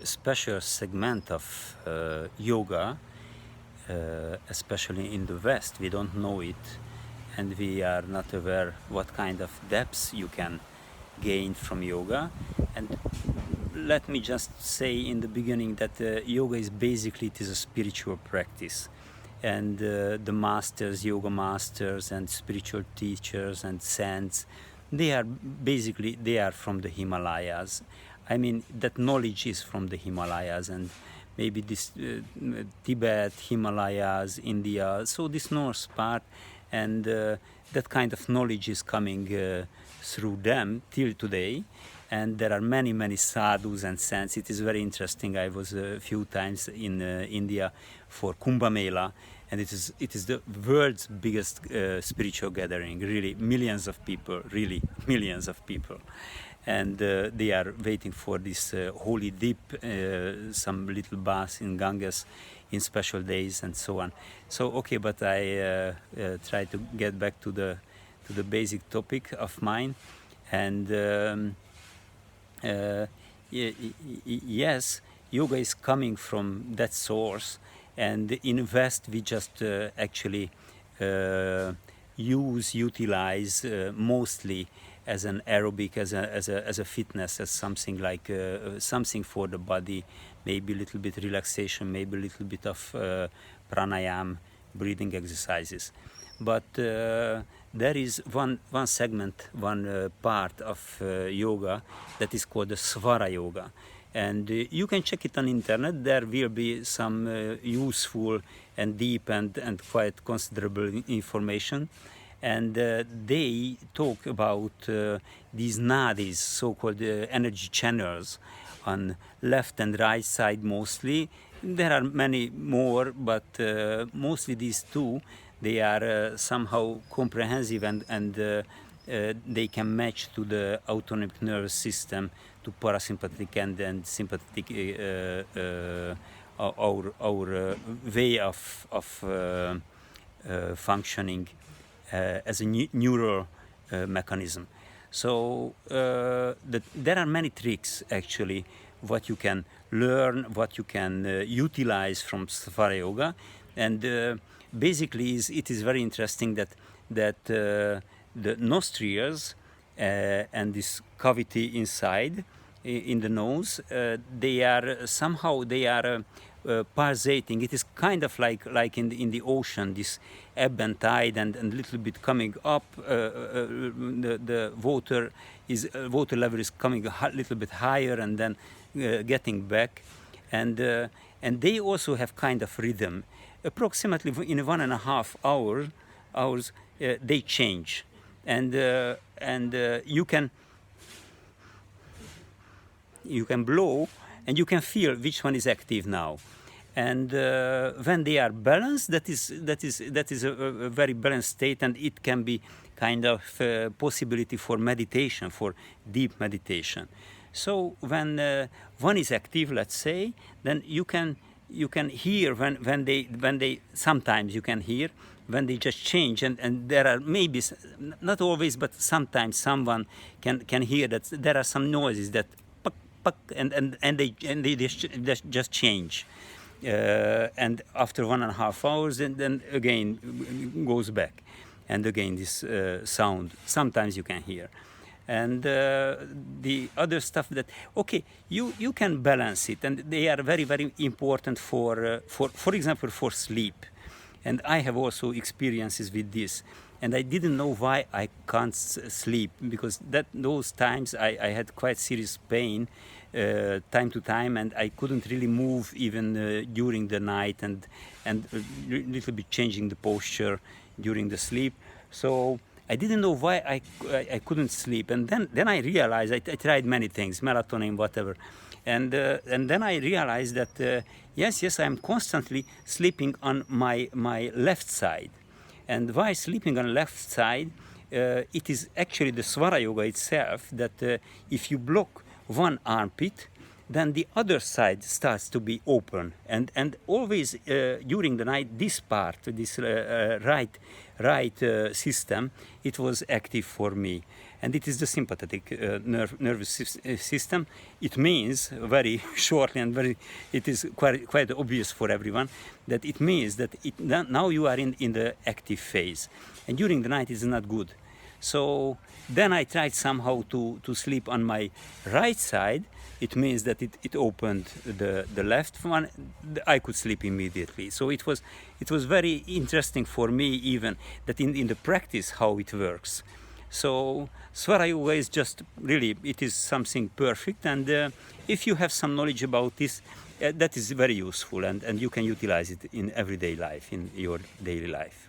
special segment of yoga, especially in the West. We don't know it, and we are not aware what kind of depths you can gain from yoga. And let me just say in the beginning that yoga is basically, it is a spiritual practice, and the masters, yoga masters and spiritual teachers and saints, they are from the Himalayas. I mean, that knowledge is from the Himalayas, and maybe this Tibet, Himalayas, India, so this north part, and that kind of knowledge is coming through them till today. And there are many sadhus and saints. It is very interesting. I was a few times in India for Kumbh Mela, and it is the world's biggest spiritual gathering. Really, millions of people. Really, millions of people, and they are waiting for this holy dip, some little bath in Ganges, in special days and so on. So okay, but I try to get back to the basic topic of mine, and. Yes, yoga is coming from that source, and in West we just actually utilize mostly as an aerobic, as a fitness, as something like something for the body, maybe a little bit relaxation, maybe a little bit of pranayam, breathing exercises. But there is one segment, one part of yoga that is called the Svara yoga, and you can check it on internet. There will be some useful and deep and quite considerable information, and they talk about these nadis, so-called energy channels, on left and right side mostly. There are many more, but mostly these two. They are somehow comprehensive, and they can match to the autonomic nervous system, to parasympathetic and sympathetic, our way of functioning as a neural mechanism. So there are many tricks actually, what you can learn, what you can utilize from Svara yoga, and basically it is very interesting that the nostrils and this cavity inside in the nose, they are somehow pulsating. It is kind of like in the ocean, this ebb and tide, and little bit coming up. The water level is coming a little bit higher, and then getting back, and they also have kind of rhythm. Approximately in 1.5 hours, they change, and you can blow, and you can feel which one is active now. And when they are balanced, that is a very balanced state, and it can be kind of possibility for meditation, for deep meditation. So when one is active, let's say, then you can hear when they sometimes you can hear when they just change, and there are maybe, not always, but sometimes someone can hear that there are some noises that puck, puck, and they just change, and after 1.5 hours, and then again goes back, and again this sound sometimes you can hear. And the other stuff that, okay, you can balance it, and they are very important for example, for sleep. And I have also experiences with this, and I didn't know why I can't sleep, because those times I had quite serious pain time to time, and I couldn't really move even during the night, and a little bit changing the posture during the sleep. So I didn't know why I couldn't sleep, and then I realized I tried many things, melatonin, whatever, and then I realized that yes, I'm constantly sleeping on my left side, and while sleeping on left side, it is actually the Svara yoga itself that if you block one armpit, then the other side starts to be open, and always during the night, this part, this right system, it was active for me, and it is the sympathetic nervous system. It means, very shortly and it is quite obvious for everyone, that it means that now you are in the active phase, and during the night it is not good. So then I tried somehow to sleep on my right side. It means that it opened the left one. I could sleep immediately. So it was very interesting for me, even that in the practice how it works. So Svara yoga is just really, it is something perfect, and if you have some knowledge about this, that is very useful, and you can utilize it in everyday life, in your daily life.